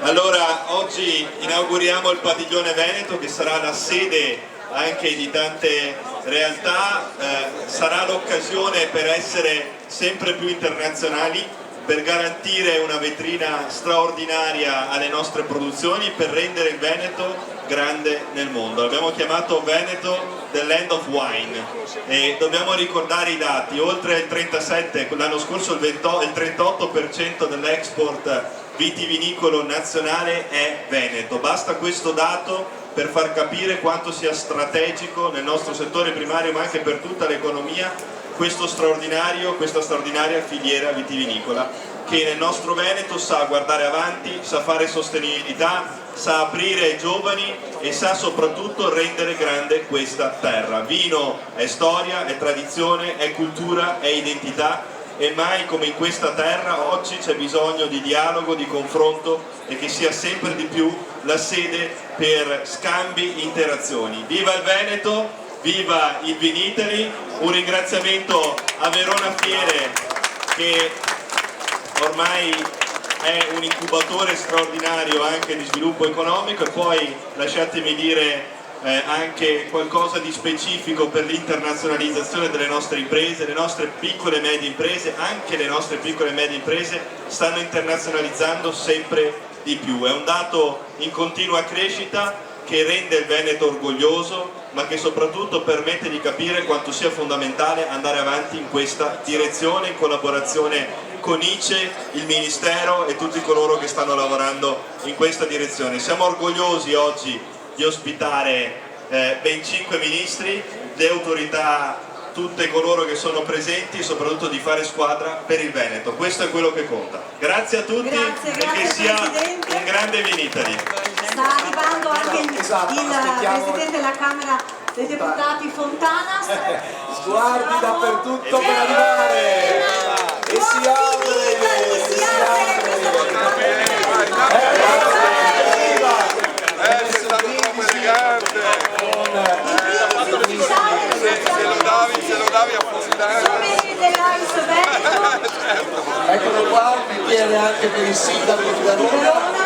Allora, oggi inauguriamo il Padiglione Veneto, che sarà la sede anche di tante realtà, sarà l'occasione per essere sempre più internazionali, per garantire una vetrina straordinaria alle nostre produzioni, per rendere il Veneto grande nel mondo. Abbiamo chiamato Veneto the Land of Wine e dobbiamo ricordare i dati: oltre il 37%, l'anno scorso il 38% dell'export vitivinicolo nazionale è Veneto. Basta questo dato per far capire quanto sia strategico nel nostro settore primario, ma anche per tutta l'economia, questa straordinaria filiera vitivinicola, che nel nostro Veneto sa guardare avanti, sa fare sostenibilità, sa aprire ai giovani e sa soprattutto rendere grande questa terra. Vino è storia, è tradizione, è cultura, è identità, e mai come in questa terra oggi c'è bisogno di dialogo, di confronto, e che sia sempre di più la sede per scambi, interazioni. Viva il Veneto, viva il Vinitaly. Un ringraziamento a Verona Fiere, che ormai è un incubatore straordinario anche di sviluppo economico, e poi lasciatemi dire anche qualcosa di specifico per l'internazionalizzazione delle nostre imprese. Le nostre piccole e medie imprese, anche le nostre piccole e medie imprese, stanno internazionalizzando sempre di più. È un dato in continua crescita che rende il Veneto orgoglioso, ma che soprattutto permette di capire quanto sia fondamentale andare avanti in questa direzione, in collaborazione con ICE, il Ministero e tutti coloro che stanno lavorando in questa direzione. Siamo orgogliosi oggi di ospitare ben 5 ministri, le autorità, tutte coloro che sono presenti, e soprattutto di fare squadra per il Veneto. Questo è quello che conta. Grazie a tutti, grazie, e che sia Presidente. un grande Vinitaly. Sta arrivando anche il Presidente della Camera dei Deputati Fontana. Sguardi dappertutto per arrivare! E si apre! Si apre! Sei stato troppo elegante! Se lo davi a Fontana! dell'Ais Veneto. Eccolo qua, mi viene anche per il sindaco di Verona.